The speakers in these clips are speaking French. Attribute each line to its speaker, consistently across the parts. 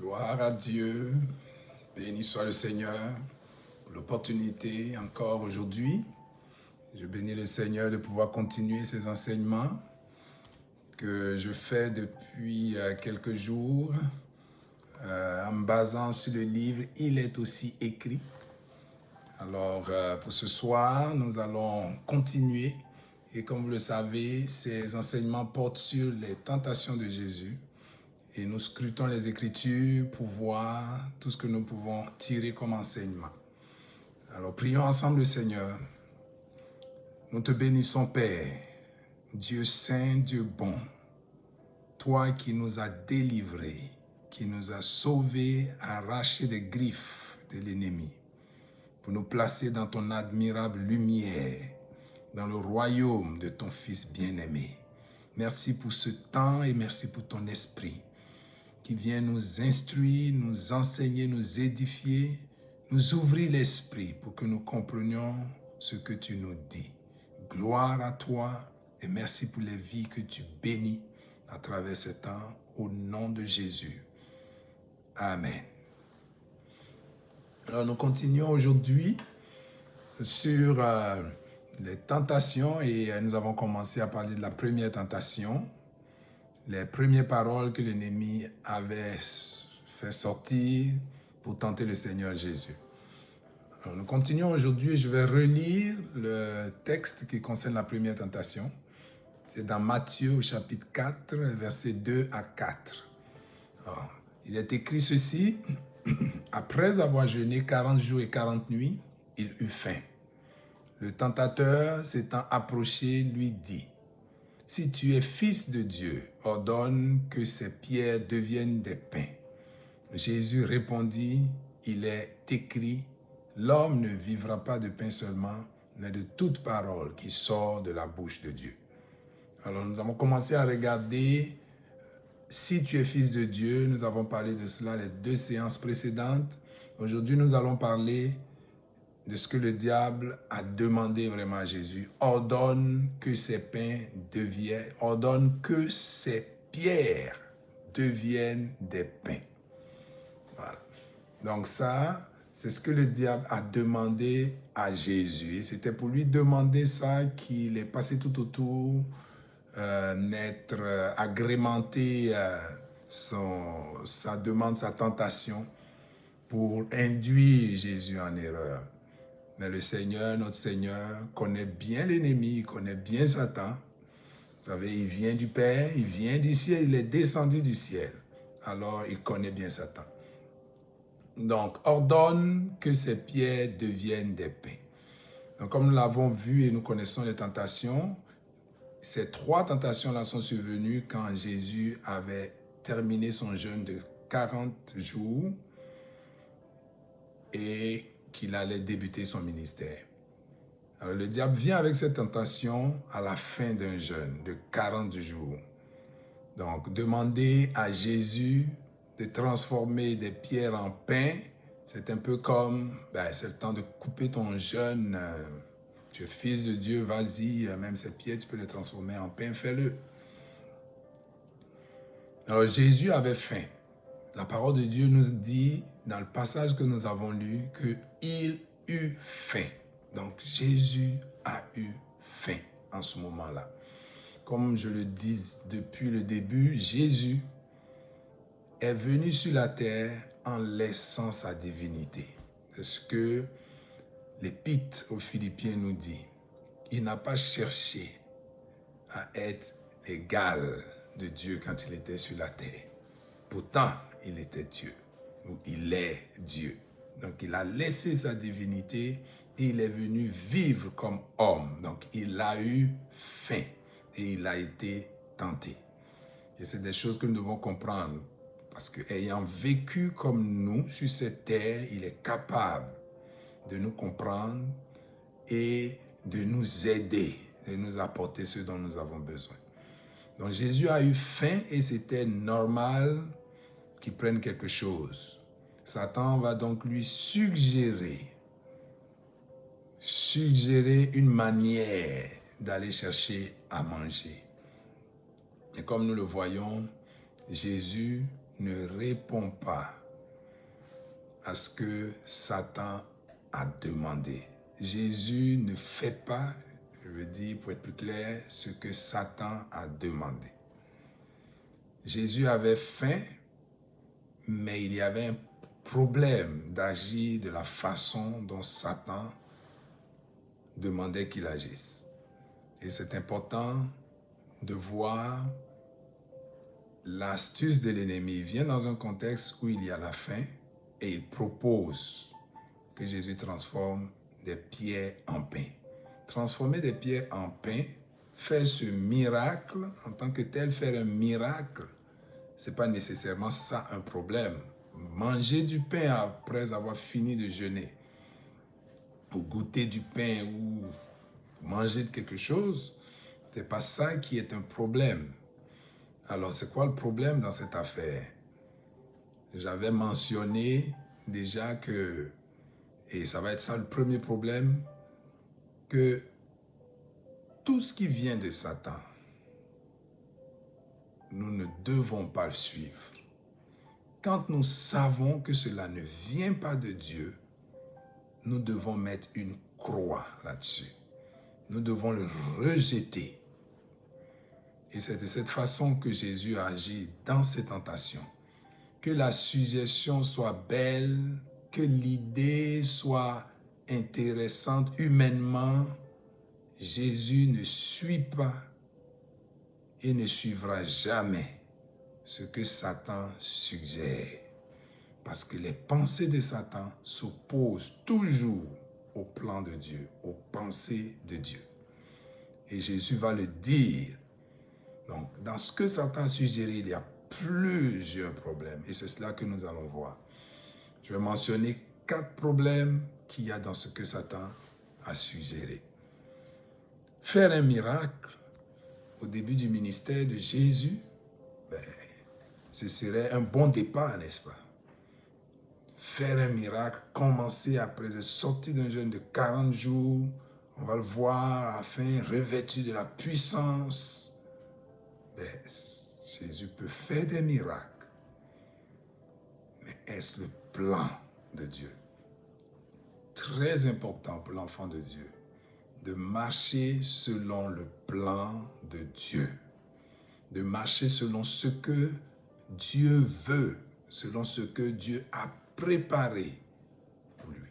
Speaker 1: Gloire à Dieu. Béni soit le Seigneur pour l'opportunité encore aujourd'hui. Je bénis le Seigneur de pouvoir continuer ces enseignements que je fais depuis quelques jours en me basant sur le livre « Il est aussi écrit ». Alors, pour ce soir, nous allons continuer. Et comme vous le savez, ces enseignements portent sur les tentations de Jésus. Et nous scrutons les Écritures pour voir tout ce que nous pouvons tirer comme enseignement. Alors, prions ensemble le Seigneur. Nous te bénissons, Père, Dieu saint, Dieu bon, toi qui nous as délivrés, qui nous as sauvés, arrachés des griffes de l'ennemi, pour nous placer dans ton admirable lumière, dans le royaume de ton Fils bien-aimé. Merci pour ce temps et merci pour ton esprit qui vient nous instruire, nous enseigner, nous édifier, nous ouvrir l'esprit pour que nous comprenions ce que tu nous dis. Gloire à toi et merci pour les vies que tu bénis à travers ce temps, au nom de Jésus. Amen. Alors nous continuons aujourd'hui sur les tentations et nous avons commencé à parler de la première tentation, les premières paroles que l'ennemi avait fait sortir pour tenter le Seigneur Jésus. Alors, nous continuons aujourd'hui et je vais relire le texte qui concerne la première tentation. C'est dans Matthieu au chapitre 4, versets 2 à 4. Alors, il est écrit ceci: Après avoir jeûné 40 jours et 40 nuits, il eut faim. Le tentateur s'étant approché lui dit: Si tu es fils de Dieu, ordonne que ces pierres deviennent des pains. Jésus répondit: Il est écrit, l'homme ne vivra pas de pain seulement, mais de toute parole qui sort de la bouche de Dieu. Alors nous avons commencé à regarder si tu es fils de Dieu. Nous avons parlé de cela les 2 séances précédentes. Aujourd'hui, nous allons parler de ce que le diable a demandé vraiment à Jésus. Ordonne que ces pains deviennent, ordonne que ces pierres deviennent des pains. Voilà. Donc ça, c'est ce que le diable a demandé à Jésus. Et c'était pour lui demander ça qu'il est passé tout autour, n'être agrémenté sa demande, sa tentation, pour induire Jésus en erreur. Mais le Seigneur, notre Seigneur, connaît bien l'ennemi, il connaît bien Satan. Vous savez, il vient du Père, il vient du ciel, il est descendu du ciel. Alors, il connaît bien Satan. Donc, ordonne que ces pierres deviennent des pains. Donc, comme nous l'avons vu et nous connaissons les tentations, ces 3 tentations-là sont survenues quand Jésus avait terminé son jeûne de 40 jours et qu'il allait débuter son ministère. Alors, le diable vient avec cette tentation à la fin d'un jeûne de 40 jours. Donc, demander à Jésus de transformer des pierres en pain, c'est un peu comme, c'est le temps de couper ton jeûne. Tu es fils de Dieu, vas-y, même ces pierres, tu peux les transformer en pain, fais-le. Alors, Jésus avait faim. La parole de Dieu nous dit, dans le passage que nous avons lu, qu'il eut faim. Donc, Jésus a eu faim en ce moment-là. Comme je le dis depuis le début, Jésus est venu sur la terre en laissant sa divinité. C'est ce que l'Épître aux Philippiens nous dit. Il n'a pas cherché à être égal de Dieu quand il était sur la terre. Pourtant, il était Dieu, ou il est Dieu. Donc, il a laissé sa divinité et il est venu vivre comme homme. Donc, il a eu faim et il a été tenté. Et c'est des choses que nous devons comprendre. Parce qu'ayant vécu comme nous sur cette terre, il est capable de nous comprendre et de nous aider, de nous apporter ce dont nous avons besoin. Donc Jésus a eu faim et c'était normal qu'il prenne quelque chose. Satan va donc lui suggérer une manière d'aller chercher à manger. Et comme nous le voyons, Jésus ne répond pas à ce que Satan a demandé. Jésus ne fait pas, je veux dire pour être plus clair, ce que Satan a demandé. Jésus avait faim, mais il y avait un problème d'agir de la façon dont Satan demandait qu'il agisse. Et c'est important de voir l'astuce de l'ennemi. Il vient dans un contexte où il y a la faim et il propose que Jésus transforme des pierres en pain. Transformer des pierres en pain, faire ce miracle, en tant que tel, faire un miracle, ce n'est pas nécessairement ça un problème. Manger du pain après avoir fini de jeûner, ou goûter du pain ou manger de quelque chose, ce n'est pas ça qui est un problème. Alors, c'est quoi le problème dans cette affaire? J'avais mentionné déjà que, et ça va être ça le premier problème, que tout ce qui vient de Satan, nous ne devons pas le suivre. Quand nous savons que cela ne vient pas de Dieu, nous devons mettre une croix là-dessus. Nous devons le rejeter. Et c'est de cette façon que Jésus agit dans ces tentations. Que la suggestion soit belle, que l'idée soit intéressante humainement, Jésus ne suit pas et ne suivra jamais ce que Satan suggère. Parce que les pensées de Satan s'opposent toujours au plan de Dieu, aux pensées de Dieu. Et Jésus va le dire. Donc, dans ce que Satan a suggéré, il y a plusieurs problèmes. Et c'est cela que nous allons voir. Je vais mentionner 4 problèmes qu'il y a dans ce que Satan a suggéré. Faire un miracle au début du ministère de Jésus, ce serait un bon départ, n'est-ce pas? Faire un miracle, commencer après être sorti d'un jeûne de 40 jours, on va le voir, afin revêtu de la puissance. Jésus peut faire des miracles, mais est-ce le plan de Dieu? Très important pour l'enfant de Dieu, de marcher selon le plan de Dieu, de marcher selon ce que Dieu veut, selon ce que Dieu a préparé pour lui.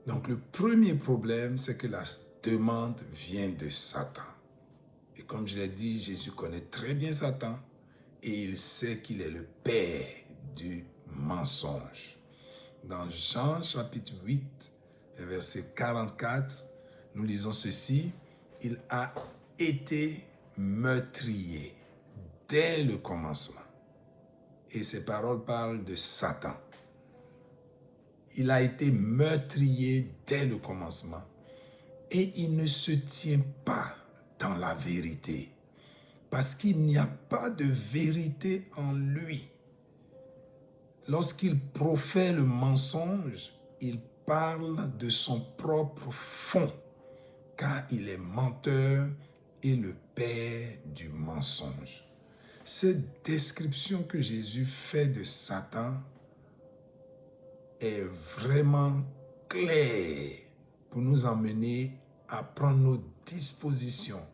Speaker 1: Donc le premier problème, c'est que la demande vient de Satan. Et comme je l'ai dit, Jésus connaît très bien Satan et il sait qu'il est le père du mensonge. Dans Jean chapitre 8, verset 44, nous lisons ceci: il a été meurtrier dès le commencement. Et ces paroles parlent de Satan. Il a été meurtrier dès le commencement et il ne se tient pas dans la vérité, parce qu'il n'y a pas de vérité en lui. Lorsqu'il profère le mensonge, il parle de son propre fond, car il est menteur et le père du mensonge. Cette description que Jésus fait de Satan est vraiment claire pour nous emmener à prendre nos dispositions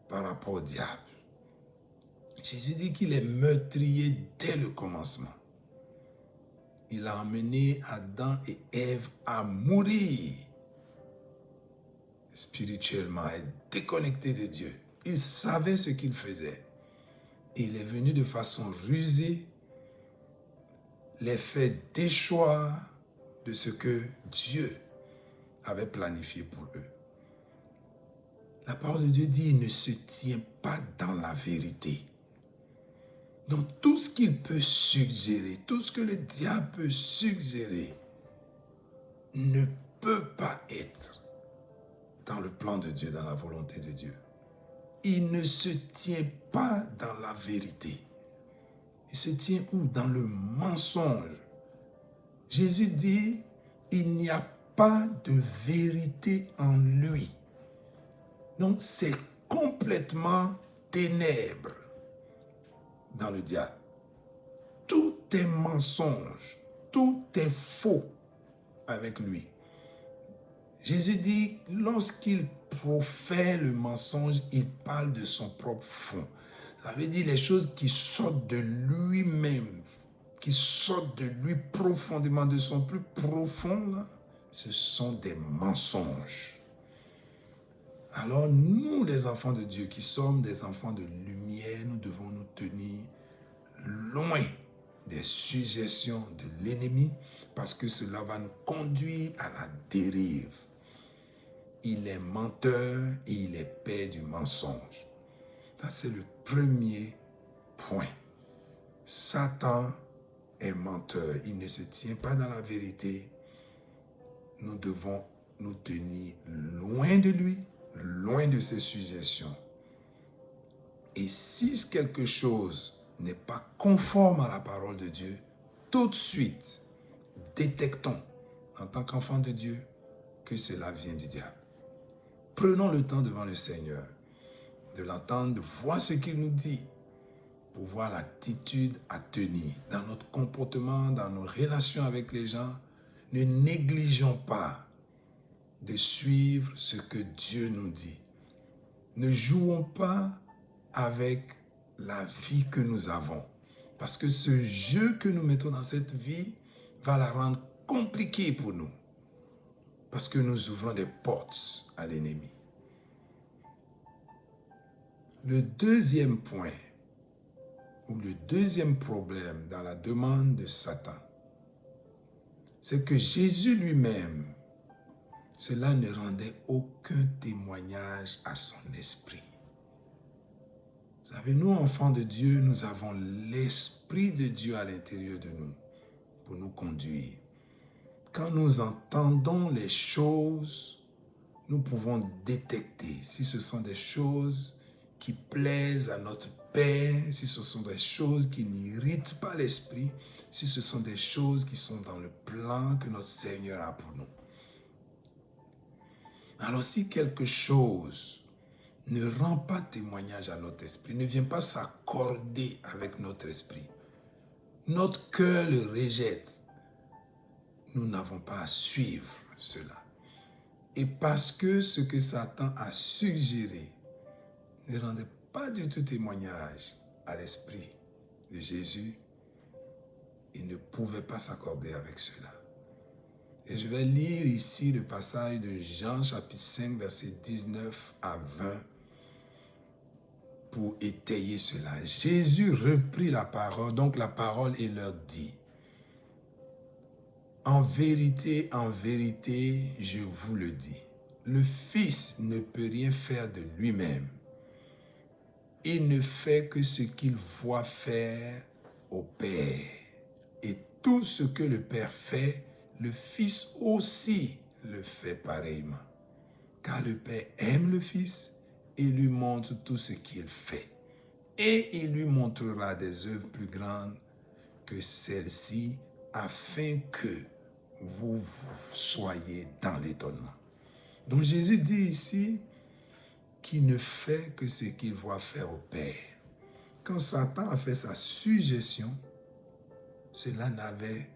Speaker 1: par rapport au diable. Jésus dit qu'il est meurtrier dès le commencement. Il a amené Adam et Ève à mourir spirituellement, à être déconnectés de Dieu. Il savait ce qu'il faisait. Et il est venu de façon rusée les faire déchoir de ce que Dieu avait planifié pour eux. La parole de Dieu dit, il ne se tient pas dans la vérité. Donc tout ce qu'il peut suggérer, tout ce que le diable peut suggérer, ne peut pas être dans le plan de Dieu, dans la volonté de Dieu. Il ne se tient pas dans la vérité. Il se tient où? Dans le mensonge. Jésus dit, il n'y a pas de vérité en lui. Donc c'est complètement ténèbres. dans le diable. Tout est mensonge, tout est faux avec lui. Jésus dit, lorsqu'il profère le mensonge, il parle de son propre fond. Ça veut dire les choses qui sortent de lui-même, qui sortent de lui profondément, de son plus profond, là, ce sont des mensonges. Alors nous, les enfants de Dieu, qui sommes des enfants de lumière, nous devons nous tenir loin des suggestions de l'ennemi, parce que cela va nous conduire à la dérive. Il est menteur et il est père du mensonge. Ça, c'est le premier point. Satan est menteur. Il ne se tient pas dans la vérité. Nous devons nous tenir loin de lui, loin de ses suggestions. Et si quelque chose n'est pas conforme à la parole de Dieu, tout de suite, détectons en tant qu'enfant de Dieu que cela vient du diable. Prenons le temps devant le Seigneur de l'entendre, de voir ce qu'il nous dit, pour voir l'attitude à tenir dans notre comportement, dans nos relations avec les gens. Ne négligeons pas de suivre ce que Dieu nous dit. Ne jouons pas avec la vie que nous avons, parce que ce jeu que nous mettons dans cette vie va la rendre compliquée pour nous, parce que nous ouvrons des portes à l'ennemi. Le deuxième point, ou le deuxième problème dans la demande de Satan, c'est que Jésus lui-même, cela ne rendait aucun témoignage à son esprit. Vous savez, nous, enfants de Dieu, nous avons l'Esprit de Dieu à l'intérieur de nous pour nous conduire. Quand nous entendons les choses, nous pouvons détecter si ce sont des choses qui plaisent à notre Père, si ce sont des choses qui n'irritent pas l'esprit, si ce sont des choses qui sont dans le plan que notre Seigneur a pour nous. Alors si quelque chose ne rend pas témoignage à notre esprit, ne vient pas s'accorder avec notre esprit, notre cœur le rejette, nous n'avons pas à suivre cela. Et parce que ce que Satan a suggéré ne rendait pas du tout témoignage à l'esprit de Jésus, il ne pouvait pas s'accorder avec cela. Et je vais lire ici le passage de Jean chapitre 5, verset 19 à 20 pour étayer cela. Jésus reprit la parole, donc la parole, et leur dit, en vérité, je vous le dis, le Fils ne peut rien faire de lui-même. Il ne fait que ce qu'il voit faire au Père. Et tout ce que le Père fait, le Fils aussi le fait pareillement. Car le Père aime le Fils et lui montre tout ce qu'il fait. Et il lui montrera des œuvres plus grandes que celles-ci, afin que vous soyez dans l'étonnement. Donc Jésus dit ici qu'il ne fait que ce qu'il voit faire au Père. Quand Satan a fait sa suggestion, cela n'avait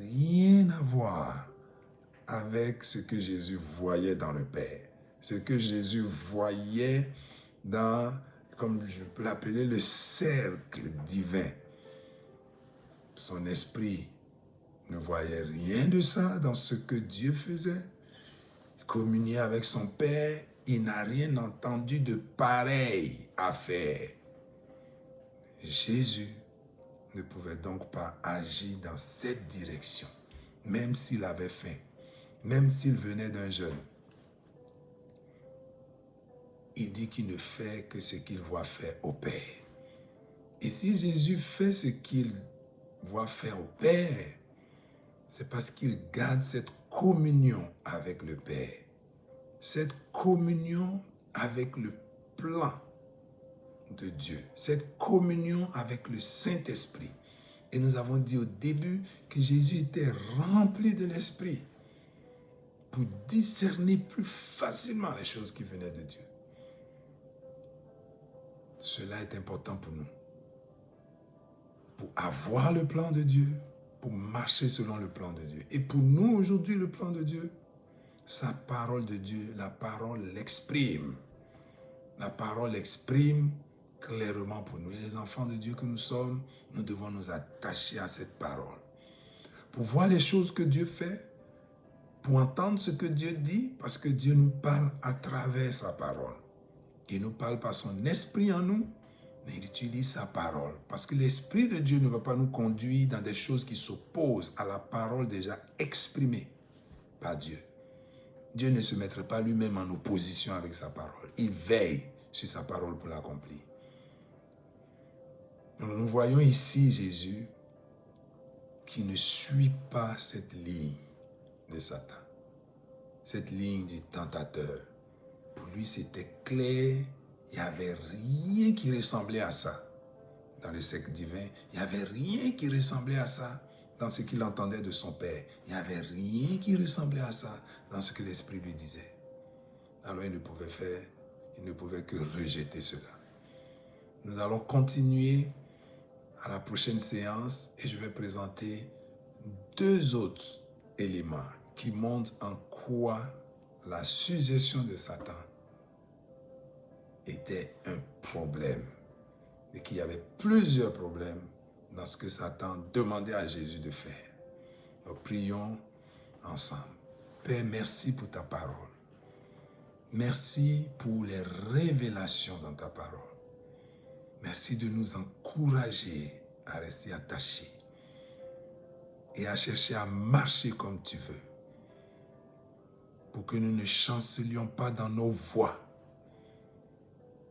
Speaker 1: rien à voir avec ce que Jésus voyait dans le Père. Ce que Jésus voyait dans, comme je peux l'appeler, le cercle divin. Son esprit ne voyait rien de ça dans ce que Dieu faisait. Il communiait avec son Père. Il n'a rien entendu de pareil à faire. Jésus ne pouvait donc pas agir dans cette direction, même s'il avait faim, même s'il venait d'un jeûne. Il dit qu'il ne fait que ce qu'il voit faire au Père. Et si Jésus fait ce qu'il voit faire au Père, c'est parce qu'il garde cette communion avec le Père. Cette communion avec le plan de Dieu, cette communion avec le Saint-Esprit. Et nous avons dit au début que Jésus était rempli de l'Esprit pour discerner plus facilement les choses qui venaient de Dieu. Cela est important pour nous. pour avoir le plan de Dieu, pour marcher selon le plan de Dieu. Et pour nous aujourd'hui, le plan de Dieu, sa parole de Dieu, la parole l'exprime. La parole exprime clairement pour nous. Et les enfants de Dieu que nous sommes, nous devons nous attacher à cette parole. Pour voir les choses que Dieu fait, pour entendre ce que Dieu dit, parce que Dieu nous parle à travers sa parole. Il nous parle par son esprit en nous, mais il utilise sa parole. Parce que l'esprit de Dieu ne va pas nous conduire dans des choses qui s'opposent à la parole déjà exprimée par Dieu. Dieu ne se mettrait pas lui-même en opposition avec sa parole. Il veille sur sa parole pour l'accomplir. Donc nous voyons ici Jésus qui ne suit pas cette ligne de Satan, cette ligne du tentateur. Pour lui, c'était clair, il n'y avait rien qui ressemblait à ça dans le cercle divin. Il n'y avait rien qui ressemblait à ça dans ce qu'il entendait de son Père. Il n'y avait rien qui ressemblait à ça dans ce que l'Esprit lui disait. Alors il ne pouvait que rejeter cela. Nous allons continuer à la prochaine séance et je vais présenter 2 autres éléments qui montrent en quoi la suggestion de Satan était un problème et qu'il y avait plusieurs problèmes dans ce que Satan demandait à Jésus de faire. Donc prions ensemble. Père, merci pour ta parole. Merci pour les révélations dans ta parole. Merci de nous encourager à rester attachés et à chercher à marcher comme tu veux pour que nous ne chancelions pas dans nos voies.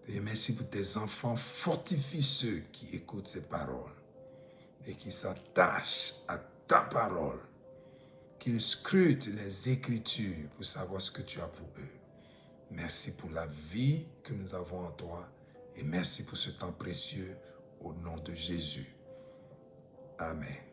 Speaker 1: Et merci pour tes enfants, fortifie ceux qui écoutent ces paroles et qui s'attachent à ta parole, qu'ils scrutent les Écritures pour savoir ce que tu as pour eux. Merci pour la vie que nous avons en toi et merci pour ce temps précieux au nom de Jésus. Amen.